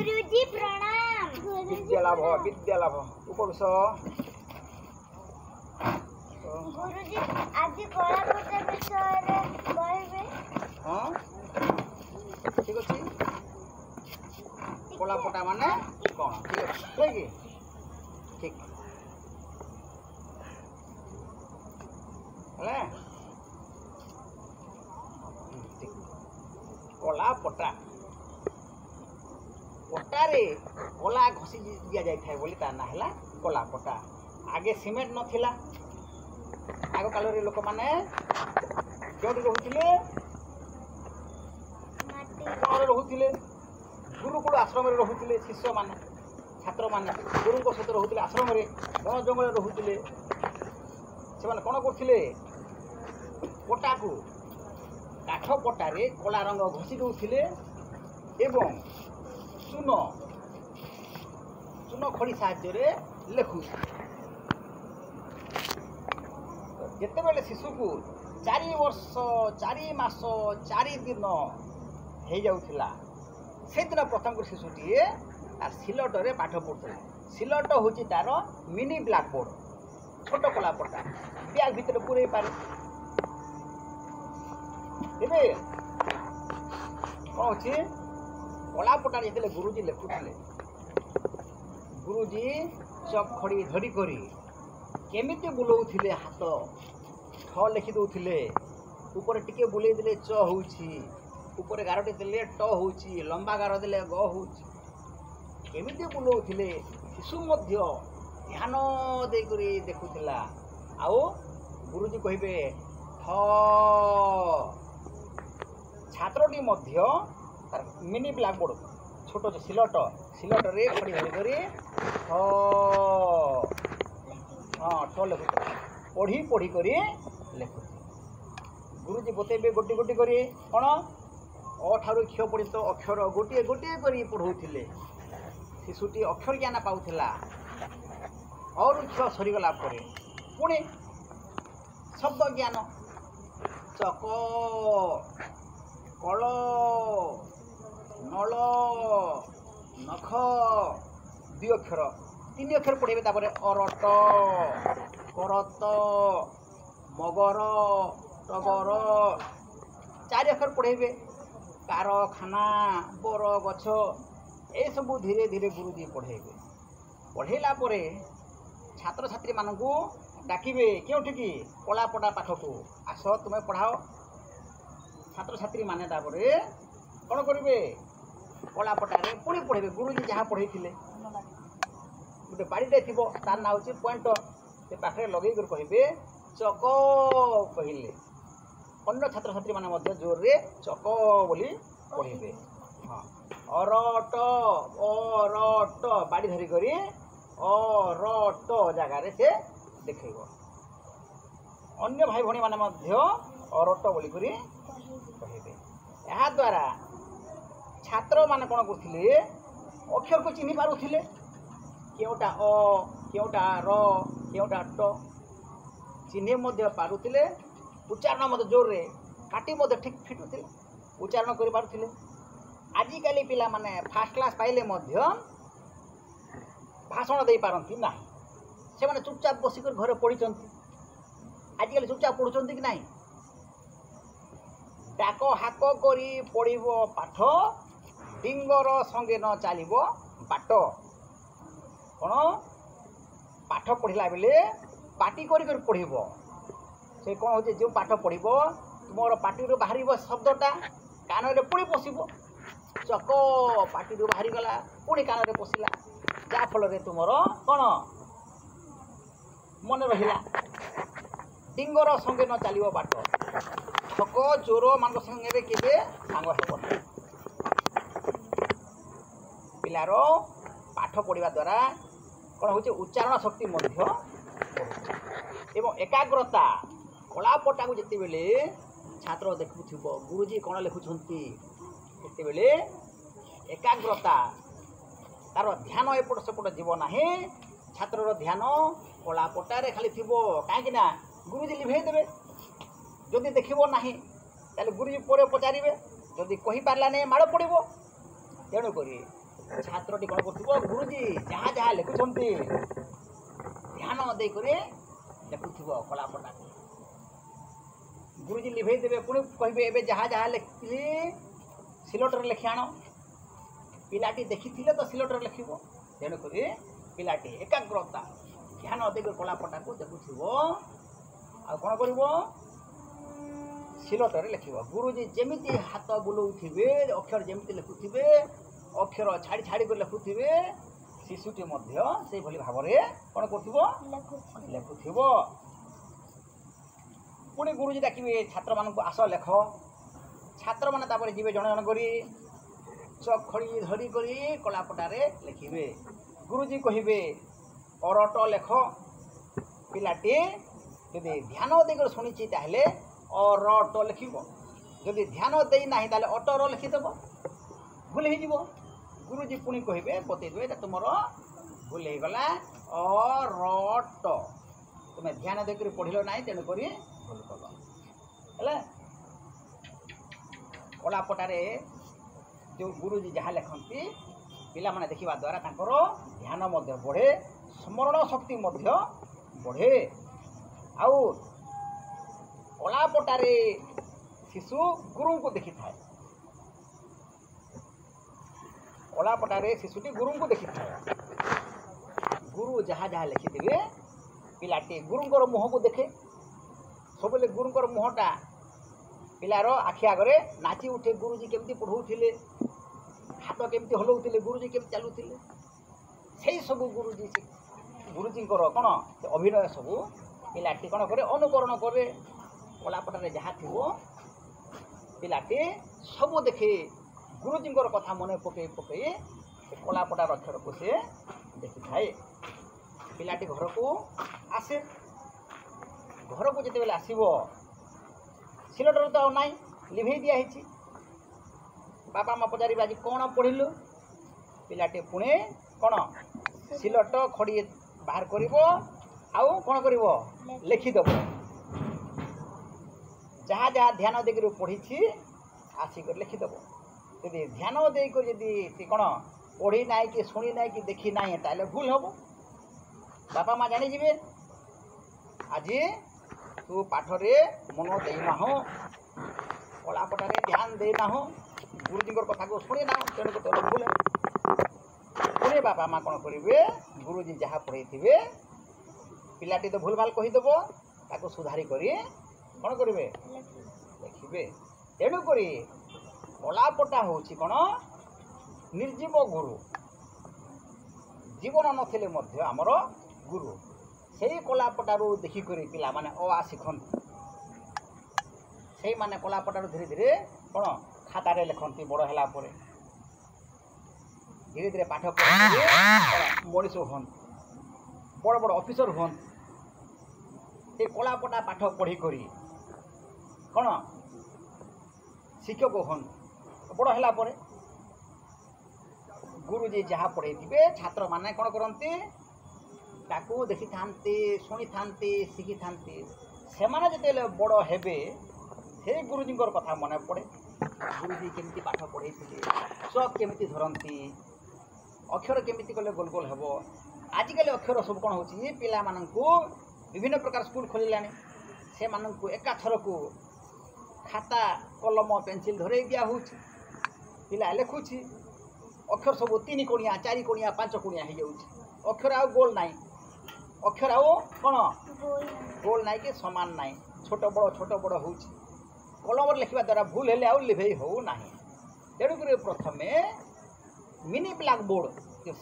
गुरुजी प्रणाम। विद्यालाभ उपविश। गुरुजी आज कलापटा विषय कहबे। हाँ ठीक अच्छे। कलापटा माने कौन ठीक अच्छे कि ठीक है कलापटा पटारे कला घसी दिया जाए बोली तार ना है कलापटा। आगे सीमेंट नथिला। आग काल लोक मैंने क्योंकि रोते रोते गुरुकुल आश्रम रोते शिष्य मान छात्र मैंने गुरु सहित रोते आश्रम वन जंगल रोते से कौन करते पटा को काठ पटारे कला रंग घसी दौले एवं चून चून खड़ी साहाय्य लेखु जिते बेले शिशु को 4 वर्ष 4 मास 4 दिन हो जाऊला से दिन प्रथम शिशुटी तार सिलटरे पाठ पढ़ुला। सिलट हूँ तार मिनी ब्लैक बोर्ड छोट कलापटा बैग भितर पूरे पारे। तेरे कौन अच्छे कलापटा जिते गुरुजी लेखुले गुरुजी चक खड़ी धरी करी केमिति बुलाऊले हाथ ठ लिखि दौले ऊपर टिके बुले देले च होउछि ऊपर गारटे देले ट होउछि लंबा गार देले ग होउछि केमिति बुलाऊले शिशु मध्य ध्यान दे करी देखुथिला। आउ गुरुजी कहिबे ठ छात्रटी मध्य तार मिनी ब्लैक बोर्ड छोट सिलट सिलट रे खड़ी धरी करी हाँ ठ लिखु पढ़ी पढ़ी करी लेखु। गुरुजी बतेबे गोटी गोटी करी कौन अठारु क्ष पर्यंत अक्षर गोटे गोटे करी पढ़ौथिले। शिशुटी अक्षर ज्ञान पाउथिला और क्ष सरीगला परे पुणी शब्द ज्ञान चक कल नल नख 2 अक्षर 3 अक्षर पढ़ेबे तापर अरट करत मगर टगर 4 अक्षर पढ़ेबे कारखाना बर गछ ए सब धीरे धीरे गुरुजी पढ़ेबे। पढ़ेला परे छात्र छात्री मानकू डाकिबे क्योंठि की कलापटा पाठ को आस तुम्हें पढ़ाओ। छात्र छात्री माने तापरे कौन करेंगे कलापटारे पुणी पढ़ेबे गुरुजी जहाँ पढ़े गोटे बाड़ीटे थी तार ना हूँ पॉइंट से पाखे लगे कहे चक कहले अन्य छात्र छात्री मैंने जोर रे चक बोली पढ़े। हाँ अरट अरट बाड़ी धरिक अरट जगार से देखेब। अन्य भाई भणी मैंने अरट बोली कहे। या द्वारा छात्र मान कौन करते अक्षर को चिन्ह पारुले केउटा अ केउटा र केउटा ट चिन्ह पारुले उच्चारण जोर रे पाटी ठीक फिटुले उच्चारण कर पारुले। आजिकाली पिला माने फास्ट क्लास पाइले भाषण दे पारती ना से माने चुपचाप बसिक घर पढ़ी आजिकाली चुपचाप पढ़ुंट कि नहीं डाक हाक करी पढ़ब पाठ डिंगर संगे न चलब बाट कौन पाठ पढ़ला बेले पाटी कर पढ़ब से कौन हो जो पाठ पढ़ब तुम पाटी बाहर शब्दटा कान में पुणी पशब चक पाटी बाहरी गला पुणी कान में पशिला जाफल तुम कौन मन रहा डिंगर संगे न चलब बाट ठक चोर मान संगे के सांग हेबन। पिलार पाठ पढ़ा द्वारा कौन हो उच्चारण शक्ति एवं एकाग्रता कलापटा को जिते बेले छात्र देखुव गुरुजी कौन लिखुंट बेले एकाग्रता तार ध्यान एपट सेपट जीव ना छात्र ध्यान कलापटारे खाली थी कहीं गुरुजी लिभे देवे जदि देखो ना गुरुजी पर पचारे जदि कही पारा नहीं माड़ पड़ो तेणुक ଛାତ୍ରଟି କ'ଣ କରୁଥିବ ଗୁରୁଜୀ ଯାହା ଯାହା ଲେଖୁଛନ୍ତି ଧ୍ୟାନ ଦେଇକରି ଲେଖୁଥିବ କଳାପଟାକୁ। ଗୁରୁଜୀ ଲିଭେଇ ଦେବେ, ପୁଣି କହିବେ ଏବେ ଯାହା ଯାହା ଲେଖିଲି ସିଲଟରେ ଲେଖି ଆଣ। ପିଲାଟି ଦେଖିଥିଲେ ତ ସିଲଟରେ ଲେଖିବ। ତେଣୁକରି ପିଲାଟି ଏକାଗ୍ରତା ଧ୍ୟାନ ଦେଇକରି କଳାପଟାକୁ ଦେଖୁଥିବ। ଆଉ କ'ଣ କରିବ? ସିଲଟରେ ଲେଖିବ। ଗୁରୁଜୀ ଯେମିତି ହାତ ବୁଲଉଥିବେ, ଅକ୍ଷର ଯେମିତି ଲେଖୁଥିବେ, ଅକ୍ଷର ଛାଡ଼ି ଛାଡ଼ି କରି ଲେଖୁଥିବେ, ଶିଶୁଟି ମଧ୍ୟ ସେଇଭଳି ଭାବରେ କ'ଣ କରୁଥିବ? ଲେଖୁଥିବ। ପୁଣି ଗୁରୁଜୀ ଡାକିବେ ଛାତ୍ରମାନଙ୍କୁ, ଆସ ଲେଖ। ଛାତ୍ରମାନେ ତାପରେ ଯିବେ ଜଣେ ଜଣ କରି ଚଖଡ଼ି ଧରି କରି କଳାପଟାରେ ଲେଖିବେ। ଗୁରୁଜୀ କହିବେ ଅରଟ ଲେଖ। ପିଲାଟି ଯଦି ଧ୍ୟାନ ଦେଇକରି ଶୁଣିଛି ତାହେଲେ ଅରଟ ଲେଖିବ। ଯଦି ଧ୍ୟାନ ଦେଇନାହିଁ ତାହେଲେ ଅଟର ଲେଖିଦେବ, ଭୁଲ ହେଇଯିବ। ଗୁରୁଜୀ ପୁଣି କହିବେ, ବତେଇଦେବେ ଯେ ତୁମର ଭୁଲ ହେଇଗଲା, ଅରଟ। ତୁମେ ଧ୍ୟାନ ଦେଇକରି ପଢ଼ିଲ ନାହିଁ, ତେଣୁକରି ଭୁଲ କଲ। ହେଲା, କଳାପଟାରେ ଯେଉଁ ଗୁରୁଜୀ ଯାହା ଲେଖନ୍ତି ପିଲାମାନେ ଦେଖିବା ଦ୍ୱାରା ତାଙ୍କର ଧ୍ୟାନ ମଧ୍ୟ ବଢ଼େ, ସ୍ମରଣ ଶକ୍ତି ମଧ୍ୟ ବଢ଼େ। ଆଉ କଳାପଟାରେ ଶିଶୁ ଗୁରୁଙ୍କୁ ଦେଖିଥାଏ। କଳାପଟାରେ ଶିଶୁଟି ଗୁରୁଙ୍କୁ ଦେଖିଥାଏ। ଗୁରୁ ଯାହା ଯାହା ଲେଖିଥିବେ ପିଲାଟି ଗୁରୁଙ୍କର ମୁହଁକୁ ଦେଖେ। ସବୁବେଳେ ଗୁରୁଙ୍କର ମୁହଁଟା ପିଲାର ଆଖି ଆଗରେ ନାଚି ଉଠେ। ଗୁରୁଜୀ କେମିତି ପଢ଼ଉଥିଲେ, ହାତ କେମିତି ହଲଉଥିଲେ, ଗୁରୁଜୀ କେମିତି ଚାଲୁଥିଲେ, ସେଇ ସବୁ ଗୁରୁଜୀଙ୍କର କ'ଣ ଅଭିନୟ ସବୁ ପିଲାଟି କ'ଣ କରେ? ଅନୁକରଣ କରେ। କଳାପଟାରେ ଯାହା ଥିବ ପିଲାଟି ସବୁ ଦେଖେ। ଗୁରୁଜୀଙ୍କର କଥା ମନେ ପକାଇ ପକାଇ ସେ କଳାପଟାର ଅକ୍ଷରକୁ ସେ ଦେଖିଥାଏ। ପିଲାଟି ଘରକୁ ଆସେ। ଘରକୁ ଯେତେବେଳେ ଆସିବ, ସିଲଟର ତ ଆଉ ନାହିଁ, ଲିଭେଇ ଦିଆହେଇଛି। ବାପା ମା ପଚାରିବେ ଆଜି କ'ଣ ପଢ଼ିଲୁ? ପିଲାଟି ପୁଣି କ'ଣ ସିଲଟ ଖଡ଼ି ବାହାର କରିବ, ଆଉ କ'ଣ କରିବ? ଲେଖିଦେବ। ଯାହା ଯାହା ଧ୍ୟାନ ଦେଇକରି ପଢ଼ିଛି ଆସିକରି ଲେଖିଦେବ। ଯଦି ଧ୍ୟାନ ଦେଇକରି ଯଦି ସେ କ'ଣ ପଢ଼ି ନାହିଁ କି ଶୁଣି ନାହିଁ କି ଦେଖି ନାହିଁ ତାହେଲେ ଭୁଲ ହେବ। ବାପା ମା ଜାଣିଯିବେ ଆଜି ତୁ ପାଠରେ ମନ ଦେଇନାହୁଁ, କଳାପଟାରେ ଧ୍ୟାନ ଦେଇନାହୁଁ, ଗୁରୁଜୀଙ୍କର କଥାକୁ ଶୁଣି ନାହୁଁ, ତେଣୁକରି ତୋର ଭୁଲ। ପୁଣି ବାପା ମା କ'ଣ କରିବେ? ଗୁରୁଜୀ ଯାହା ପଢ଼େଇଥିବେ ପିଲାଟି ତ ଭୁଲ ଭାଲ କହିଦେବ, ତାକୁ ସୁଧାରି କରି କ'ଣ କରିବେ? ଲେଖିବେ। ତେଣୁକରି କଳାପଟା ହେଉଛି କ'ଣ? ନିର୍ଜୀବ ଗୁରୁ। ଜୀବନ ନଥିଲେ ମଧ୍ୟ ଆମର ଗୁରୁ। ସେଇ କଳାପଟାରୁ ଦେଖିକରି ପିଲାମାନେ ଅ ଆ ଶିଖନ୍ତି। ସେଇମାନେ କଳାପଟାରୁ ଧୀରେ ଧୀରେ କ'ଣ ଖାତାରେ ଲେଖନ୍ତି। ବଡ଼ ହେଲା ପରେ ଧୀରେ ଧୀରେ ପାଠ ପଢ଼ି ମଣିଷ ହୁଅନ୍ତି, ବଡ଼ ବଡ଼ ଅଫିସର ହୁଅନ୍ତି। ସେ କଳାପଟା ପାଠ ପଢ଼ିକରି କ'ଣ ଶିକ୍ଷକ ହୁଅନ୍ତି। ବଡ଼ ହେଲା ପରେ ଗୁରୁଜୀ ଯାହା ପଢ଼େଇଥିବେ ଛାତ୍ରମାନେ କ'ଣ କରନ୍ତି? ତାକୁ ଦେଖିଥାନ୍ତି, ଶୁଣିଥାନ୍ତି, ଶିଖିଥାନ୍ତି। ସେମାନେ ଯେତେବେଳେ ବଡ଼ ହେବେ ସେଇ ଗୁରୁଜୀଙ୍କର କଥା ମନେ ପଡ଼େ। ଗୁରୁଜୀ କେମିତି ପାଠ ପଢ଼େଇଥିଲେ, ଚକ୍ କେମିତି ଧରନ୍ତି, ଅକ୍ଷର କେମିତି କଲେ ଗୋଲ ଗୋଲ ହେବ। ଆଜିକାଲି ଅକ୍ଷର ସବୁ କ'ଣ ହେଉଛି? ପିଲାମାନଙ୍କୁ ବିଭିନ୍ନ ପ୍ରକାର ସ୍କୁଲ ଖୋଲିଲାଣି। ସେମାନଙ୍କୁ ଏକାଥରକୁ ଖାତା, କଲମ, ପେନସିଲ ଧରେଇ ଦିଆହେଉଛି। ପିଲା ଲେଖୁଛି, ଅକ୍ଷର ସବୁ 3 କୋଣିଆ, 4 କୋଣିଆ, 5 କୋଣିଆ ହେଇଯାଉଛି। ଅକ୍ଷର ଆଉ ଗୋଲ ନାହିଁ। ଅକ୍ଷର ଆଉ କ'ଣ ଗୋଲ ନାହିଁ କି ସମାନ ନାହିଁ, ଛୋଟ ବଡ଼ ହେଉଛି। କଲମରେ ଲେଖିବା ଦ୍ୱାରା ଭୁଲ ହେଲେ ଆଉ ଲିଭେଇ ହେଉନାହିଁ। ତେଣୁକରି ପ୍ରଥମେ ମିନି ବ୍ଲାକ୍ ବୋର୍ଡ଼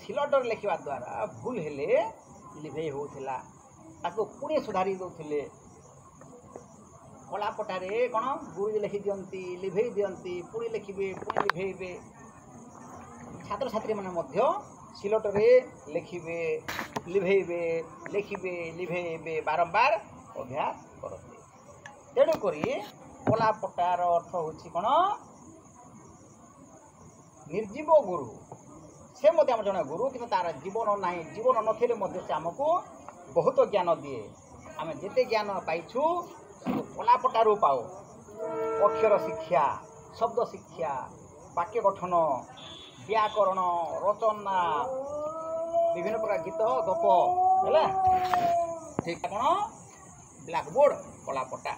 ସିଲଟରେ ଲେଖିବା ଦ୍ୱାରା ଭୁଲ ହେଲେ ଲିଭେଇ ହେଉଥିଲା, ତାକୁ ପୁଣି ସୁଧାରି ଦେଉଥିଲେ। କଳାପଟାରେ କ'ଣ ଗୁରୁଜୀ ଲେଖି ଦିଅନ୍ତି, ଲିଭେଇ ଦିଅନ୍ତି, ପୁଣି ଲେଖିବେ, ପୁଣି ଲିଭେଇବେ। ଛାତ୍ରଛାତ୍ରୀମାନେ ମଧ୍ୟ ସିଲଟରେ ଲେଖିବେ, ଲିଭେଇବେ, ଲେଖିବେ, ଲିଭେଇବେ, ବାରମ୍ବାର ଅଭ୍ୟାସ କରନ୍ତି। ତେଣୁକରି କଳାପଟାର ଅର୍ଥ ହେଉଛି କ'ଣ? ନିର୍ଜୀବ ଗୁରୁ। ସେ ମଧ୍ୟ ଆମର ଜଣେ ଗୁରୁ, କିନ୍ତୁ ତା'ର ଜୀବନ ନାହିଁ। ଜୀବନ ନଥିଲେ ମଧ୍ୟ ସେ ଆମକୁ ବହୁତ ଜ୍ଞାନ ଦିଏ। ଆମେ ଯେତେ ଜ୍ଞାନ ପାଇଛୁ ସବୁ କଳାପଟାରୁ ପାଉ। ଅକ୍ଷର ଶିକ୍ଷା, ଶବ୍ଦ ଶିକ୍ଷା, ବାକ୍ୟ ଗଠନ, ବ୍ୟାକରଣ ରଚନା ବିଭିନ୍ନ ପ୍ରକାର ଗୀତ ଗପ ହେଲା। ଠିକ୍ କ'ଣ ବ୍ଲାକବୋର୍ଡ କଳାପଟା।